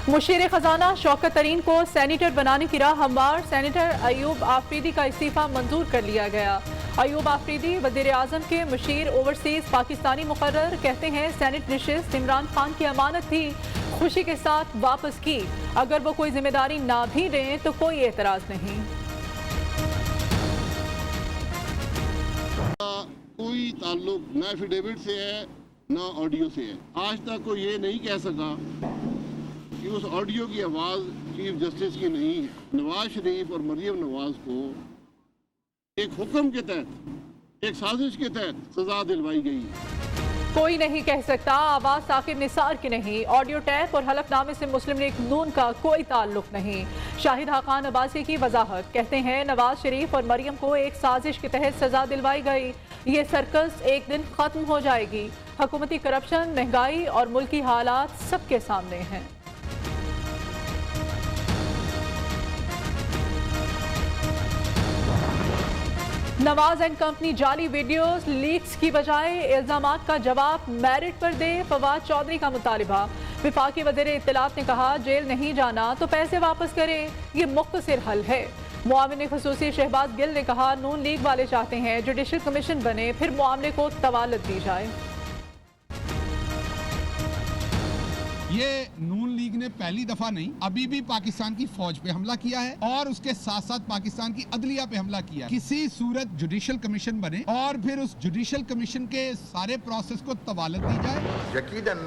मुशीर खजाना शौकत तरीन को सेनेटर बनाने की राह हमवार। सेनेटर अयूब आफरीदी का इस्तीफा मंजूर कर लिया गया। अयूब आफरीदी वज़ीर आज़म के मुशीर ओवरसीज पाकिस्तानी मुकर्रर। कहते हैं सेनेट नशिस्त इमरान खान की अमानत थी, खुशी के साथ वापस की। अगर वो कोई जिम्मेदारी ना भी दें तो कोई एतराज नहीं। कोई ताल्लुक ना एफिडेविट से है ना ऑडियो से है। आज तक कोई ये नहीं कह सका कि उस ऑडियो की आवाज़ चीफ जस्टिस की नहीं है। नवाज शरीफ और मरियम नवाज को एक हुक्म के तहत, एक साजिश के तहत सजा दिलवाई गई है। कोई नहीं कह सकता आवाज साकिब निसार की नहीं। ऑडियो टैप और हलफनामे से मुस्लिम लीग नून का कोई ताल्लुक नहीं। शाहिद हाकान अब्बासी की वजाहत। कहते हैं नवाज शरीफ और मरियम को एक साजिश के तहत सजा दिलवाई गई। ये सर्कस एक दिन खत्म हो जाएगी। हुकूमती करप्शन, महंगाई और मुल्की हालात सबके सामने हैं। नवाज एंड कंपनी जाली वीडियोस लीक्स की बजाय इल्जामात का जवाब मेरिट पर दे। फवाद चौधरी का मुतालिबा। विफाकी वज़ीर इत्तलात ने कहा जेल नहीं जाना तो पैसे वापस करें, ये मुख्तसर हल है। मुआविन ख़ुसूसी शहबाज गिल ने कहा नून लीग वाले चाहते हैं जुडिशल कमीशन बने, फिर मामले को तवालत दी जाए। ये नून लीग ने पहली दफा नहीं, अभी भी पाकिस्तान की फौज पे हमला किया है और उसके साथ साथ पाकिस्तान की अदलिया पे हमला किया है। किसी सूरत जुडिशल कमीशन बने और फिर उस जुडिशल कमीशन के सारे प्रोसेस को तवालत दी जाए। यकीनन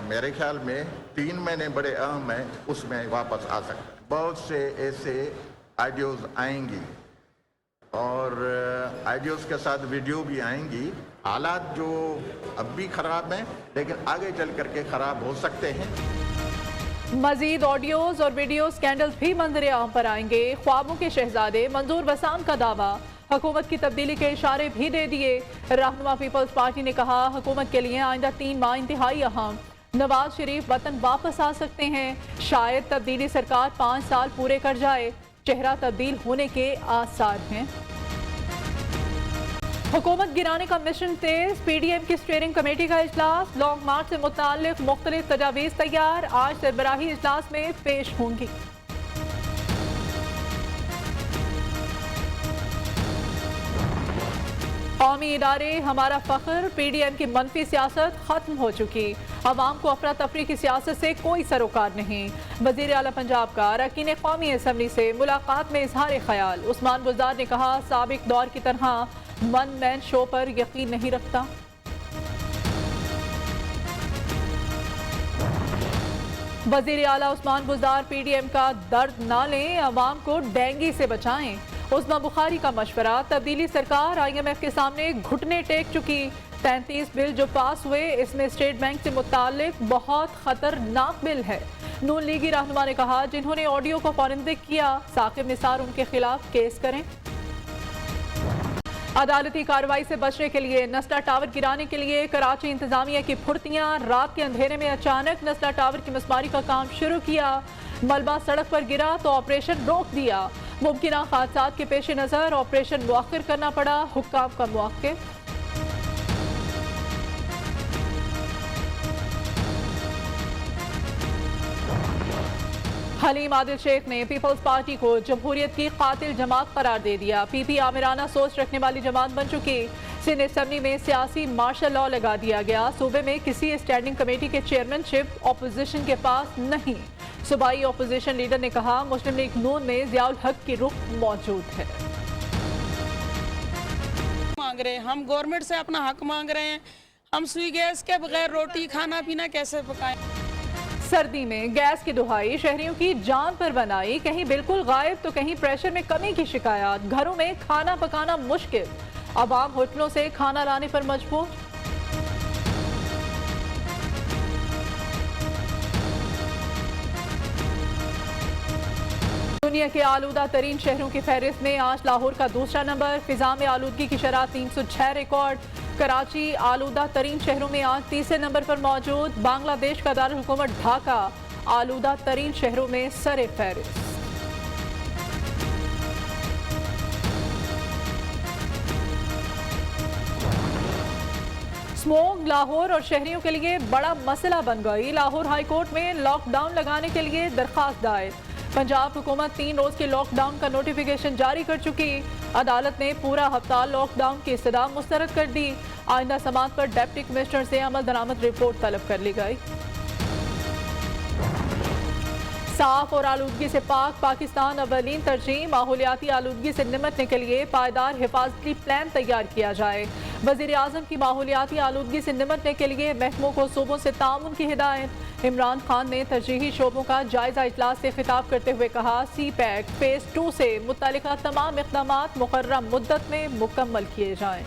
मेरे ख्याल में 3 महीने बड़े अहम है, उसमें वापस आ सकते हैं। बहुत से ऐसे आइडियोज आएंगी और आइडियोज के साथ वीडियो भी आएंगी। हालात जो अब भी खराब हैं लेकिन आगे चल करके खराब हो सकते हैं। मजीद ऑडियोज और वीडियो स्कैंडल्स भी मंजर आम पर आएंगे। ख्वाबों के शहजादे मंजूर वसाम का दावा। हुकूमत की तब्दीली के इशारे भी दे दिए। रहनुमा पीपल्स पार्टी ने कहा हुकूमत के लिए आइंदा 3 माह इंतहाई अहम। नवाज शरीफ वतन वापस आ सकते हैं। शायद तब्दीली सरकार 5 साल पूरे कर जाए। चेहरा तब्दील होने के आसार हैं। हुकूमत गिराने का मिशन तेज। पीडीएम की स्टीयरिंग कमेटी का इजलास। लॉन्ग मार्च से मुताल्लिक मुख्तलिफ तजावीज़ तैयार। आज सरबराही इजलास में पेश होंगी। कौमी इदारे हमारा फख्र। पीडीएम की मनफी सियासत खत्म हो चुकी। अवाम को अफरा तफरी की सियासत से कोई सरोकार नहीं। वजीर आला पंजाब का अरकान कौमी असम्बली से मुलाकात में इजहार ख्याल। उस्मान बुज़दार ने कहा साबिक दौर की तरह वन मैन शो पर यकीन नहीं रखता। वजीर आला उस्मान बुज़दार पीडीएम का दर्द ना लें, अवाम को डेंगू से बचाएं। उस्मा बुखारी का मशवरा। तब्दीली सरकार IMF के सामने घुटने टेक चुकी। 33 बिल जो पास हुए इसमें स्टेट बैंक से मुताल्लिक बहुत खतरनाक बिल है। नून लीगी रहनुमा ने कहा जिन्होंने ऑडियो को फॉरेंसिक किया साकिब निसार उनके खिलाफ केस करें। अदालती कार्रवाई से बचने के लिए नस्ला टावर गिराने के लिए कराची इंतजामिया की फुर्तियां। रात के अंधेरे में अचानक नस्ला टावर की मसमारी का काम शुरू किया। मलबा सड़क पर गिरा तो ऑपरेशन रोक दिया। मुमकिन हादसात के पेश नज़र ऑपरेशन मुअख्खर करना पड़ा। हुक्काम का मौके। हलीम आदिल शेख ने पीपल्स पार्टी को जमहूरियत की कातिल जमात करार दे दिया। पीपी आमिराना सोच रखने वाली जमात बन चुकी। सिंध असम्बली में सियासी मार्शल लॉ लगा दिया गया। सूबे में किसी स्टैंडिंग कमेटी के चेयरमैनशिप अपोजिशन के पास नहीं। सूबाई अपोजिशन लीडर ने कहा मुस्लिम लीग नून में ज़ियाउल हक की रुख मौजूद है। मांग रहे हैं, हम गवर्नमेंट से अपना हक मांग रहे हैं। हम सुई गैस के बगैर रोटी खाना पीना कैसे पकाएं? सर्दी में गैस की दुहाई शहरियों की जान पर बनाई। कहीं बिल्कुल गायब तो कहीं प्रेशर में कमी की शिकायत। घरों में खाना पकाना मुश्किल। अवाम होटलों से खाना लाने पर मजबूर। दुनिया के आलूदा तरीन शहरों की फहरिस्त में आज लाहौर का दूसरा नंबर। फिजा में आलूदगी की शरह 306 रिकॉर्ड। कराची आलूदा तरीन शहरों में आज तीसरे नंबर पर मौजूद। बांग्लादेश का दारुल हुकूमत ढाका आलूदा तरीन शहरों में सरे फहरिस्त। स्मोक लाहौर और शहरियों के लिए बड़ा मसला बन गई। लाहौर हाई कोर्ट में लॉकडाउन लगाने के लिए दरखास्त दायर। पंजाब हुकूमत 3 रोज के लॉकडाउन का नोटिफिकेशन जारी कर चुकी। अदालत ने पूरा हफ्ता लॉकडाउन की इस्तदा मुस्तरद कर दी। आइंदा समात पर डिप्टी कमिश्नर से अमल दरामद रिपोर्ट तलब कर ली गई। साफ और आलूदगी से पाक पाकिस्तान अवलीन तरजीह। माहौलियाती आलूदगी से निपटने के लिए पायदार हिफाजती प्लान तैयार किया जाए। वज़ीर आज़म की माहौलियाती आलूदगी से निपटने के लिए महकमों को सूबों से ताउन की हिदायत। इमरान खान ने तरजीही शोबों का जायजा इजलास से खिताब करते हुए कहा, सी-पैक फेज 2 से मुत्तलिका तमाम इक़दामात मुकर्रर मुद्दत में मुकम्मल किए जाएँ।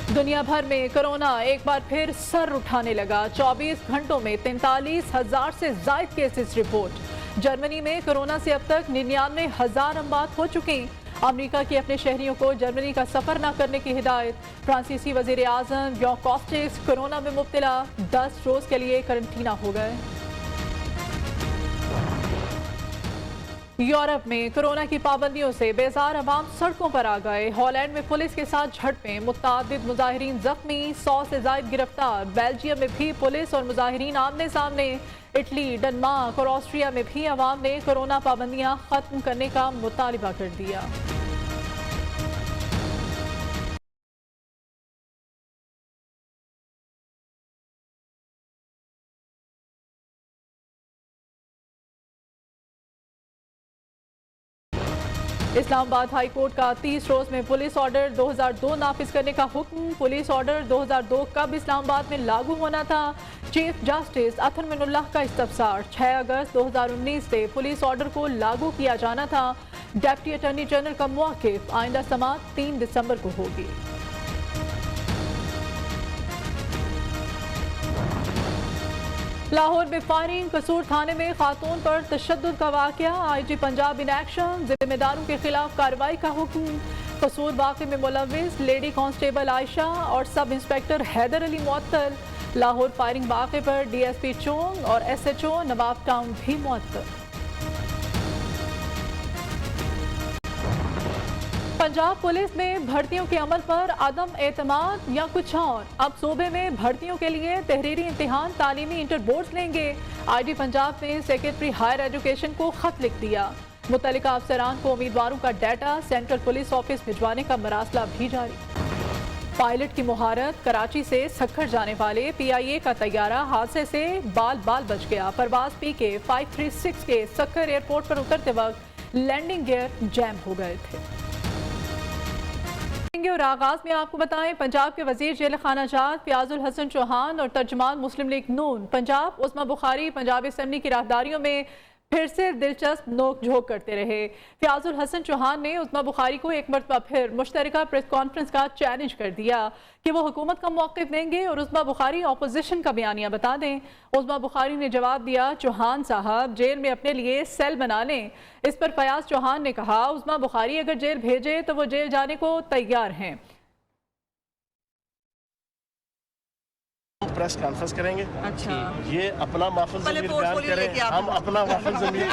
दुनिया भर में कोरोना एक बार फिर सर उठाने लगा। 24 घंटों में 43,000 से जायद केसेस रिपोर्ट। जर्मनी में कोरोना से अब तक 99,000 अमवात हो चुकी। अमेरिका के अपने शहरियों को जर्मनी का सफर न करने की हिदायत। फ्रांसीसी वजीर आजम जॉन कास्टेक्स कोरोना में मुब्तला, 10 रोज के लिए करंटीना हो गए। यूरोप में कोरोना की पाबंदियों से बेजार अवाम सड़कों पर आ गए। हॉलैंड में पुलिस के साथ झड़पें, मुतादिद मुजाहिरीन जख्मी, 100 से ज्यादा गिरफ्तार। बेल्जियम में भी पुलिस और मुजाहिरीन आमने सामने। इटली, डेनमार्क और ऑस्ट्रिया में भी अवाम ने कोरोना पाबंदियां खत्म करने का मुतालबा कर दिया। इस्लामाबाद हाई कोर्ट का 30 रोज में पुलिस ऑर्डर 2002 नाफिज करने का हुक्म। पुलिस ऑर्डर 2002 कब इस्लामाबाद में लागू होना था? चीफ जस्टिस अतर मिनुल्लाह का इस्तफसार। 6 अगस्त 2019 से पुलिस ऑर्डर को लागू किया जाना था। डिप्टी अटॉर्नी जनरल का मौक़िफ़। आइंदा समाअत 3 दिसंबर को होगी। लाहौर में फायरिंग, कसूर थाने में खातून पर तशद्दुद का वाक़या। IG पंजाब इन एक्शन, जिम्मेदारों के खिलाफ कार्रवाई का हुक्म। कसूर वाक़े में मुलव्विस लेडी कांस्टेबल आयशा और सब इंस्पेक्टर हैदर अली मुअत्तल। लाहौर फायरिंग वाक़े पर DSP चोंग और SHO नवाब टाउन भी मुअत्तल। पंजाब पुलिस में भर्तियों के अमल पर अदम एतमाद या कुछ और? अब सूबे में भर्तियों के लिए तहरीरी इम्तिहान तालीमी इंटर बोर्ड्स लेंगे। IG पंजाब ने सेक्रेटरी हायर एजुकेशन को खत लिख दिया। मुतल्लिका अफसरान को उम्मीदवारों का डाटा सेंट्रल पुलिस ऑफिस भिजवाने का मरासला भी जारी। पायलट की मुहारत, कराची से सक्खर जाने वाले PIA का तैयारा हादसे से बाल बाल बच गया। परवाज PK 536 के सक्खर एयरपोर्ट पर उतरते वक्त लैंडिंग गियर जैम हो गए थे। और आगाज में आपको बताएं, पंजाब के वजीर जेल खाना जात फयाजुल हसन चौहान और तर्जुमान मुस्लिम लीग नून पंजाब उस्मा बुखारी पंजाब असेंबली की राहदारियों में फिर से दिलचस्प नोक झोंक करते रहे। फयाजुल हसन चौहान ने उस्मा बुखारी को एक मरतबा फिर मुश्तरका प्रेस कॉन्फ्रेंस का चैलेंज कर दिया कि वो हुकूमत का मौक़िफ़ देंगे और उस्मा बुखारी अपोजिशन का बयानिया बता दें। उस्मा बुखारी ने जवाब दिया, चौहान साहब जेल में अपने लिए सेल बना लें। इस पर फयाज चौहान ने कहा, उस्मा बुखारी अगर जेल भेजे तो वो जेल जाने को तैयार हैं। प्रेस कॉन्फ्रेंस करेंगे। अच्छा, ये अपना माफिल ज़मीर बयान करें, हम अपना माफिल ज़मीर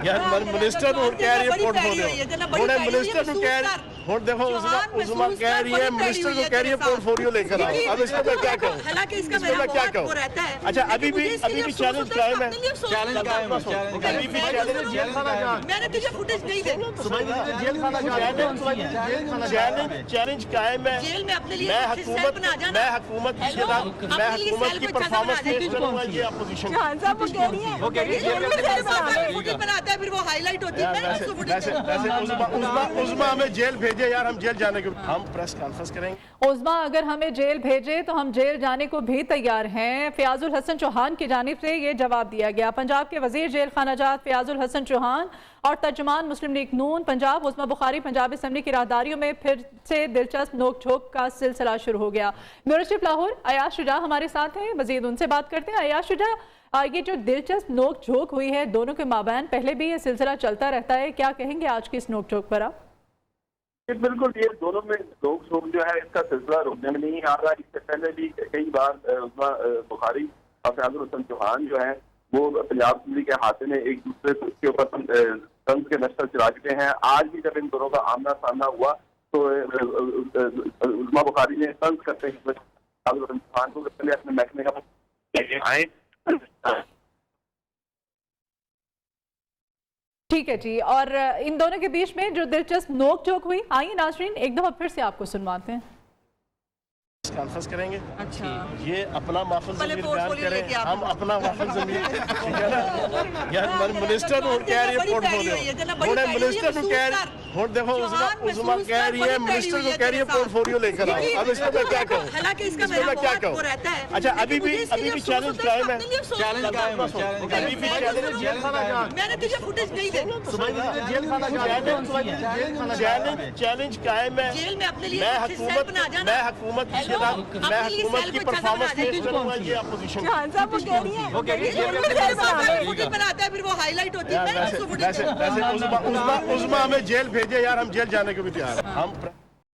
यार मिनिस्टर को कह रही है पोर्टफोलियो, उन्होंने मिनिस्टर को कह रही है, देखो उस्मा कह रही है मिनिस्टर को कह रही है पोर्टफोलियो लेकर आओ। अब इसको मैं क्या कहूँ, इसको मैं क्या कहूँ? अच्छा अभी भी चैलेंज कायम है, अभी भी मैंने तुझे फुटेज नहीं दे, चैलेंज कायम है। जेल में अपने लिए मैं हुकूमत की परफॉर्मेंस पेश करूंगा। ये अपोजिशन वो कह रही है बनाता है, फिर वो हाईलाइट होती है। उस्मा हमें जेल भेजे यार, हम जेल जाने के हम प्रेस कॉन्फ्रेंस करेंगे। उस्मा अगर हमें जेल भेजे तो हम जेल जाने को भी तैयार हैं। फयाजुल हसन चौहान की जानिब से ये जवाब दिया गया। पंजाब के वजीर जेल खाना जात फयाजुल हसन चौहान और तर्जुमान मुस्लिम लीग नून पंजाब उस्मा बुखारी पंजाब असेंबली की राहदारियों में फिर से दिलचस्प नोक झोंक का सिलसिला शुरू हो गया। ब्यूरो चीफ लाहौर अयाज शुजा हमारे साथ हैं, मजीद उनसे बात करते हैं। अयाज शुजा, ये जो दिलचस्प नोक झोंक हुई है दोनों के माबैन, पहले भी ये सिलसिला चलता रहता है, क्या कहेंगे आज की इस नोक झोंक पर आप? बिल्कुल, ये दोनों में नोक झोंक जो है इसका सिलसिला रुकने में नहीं आ रहा। इससे पहले भी कई बार उस्मा बुखारी और फयाजुल हसन चौहान जो है वो पंजाब असेंबली के हाथे में एक दूसरे के ऊपर तंज के नक्शा चला चुके हैं। आज भी जब इन दोनों का आमना सामना हुआ तो उस्मा बुखारी ने तंज करते हैं चौहान को पहले अपने महकमे का आए। ठीक है जी, और इन दोनों के बीच में जो दिलचस्प नोक झोंक हुई, आइए नाजरीन एक दफा फिर से आपको सुनवाते हैं। कॉन्फ्रेंस करेंगे। अच्छा, ये अपना माफिल पहले ज़मीर बयान पोर्टफोलियो करें, लेके आप हम अपना माफिल ज़मीर, ठीक है ना। यार मिनिस्टर को कह रही है पोर्टफोलियो, उन्हें मिनिस्टर को कह रही, और देखो उस्मा कह रही है मिनिस्टर को कह रही है पोर्टफोलियो लेकर आओ। अब इसको मैं क्या कहूँ, हालांकि इसका इसको मैं क्या कहूँ। रहता है। अच्छा अभी भी चैलेंज कायम है, चैलेंज कायम है, अभी भी चैलेंज जेल खाना कहाँ, मैंने तुझे फुटेज नहीं दे, जेल खाना चैलेंज कायम है। जेल में अपने लिए मैं हुकूमत की परफॉर्मेंस पेश करूंगा, ये अपोजिशन वो कह रही है फुटेज बनाता है, फिर वो हाईलाइट होती है। वैसे उस्मा हमें जेल भेजे यार, हम जेल जाने को भी तैयार हैं। हम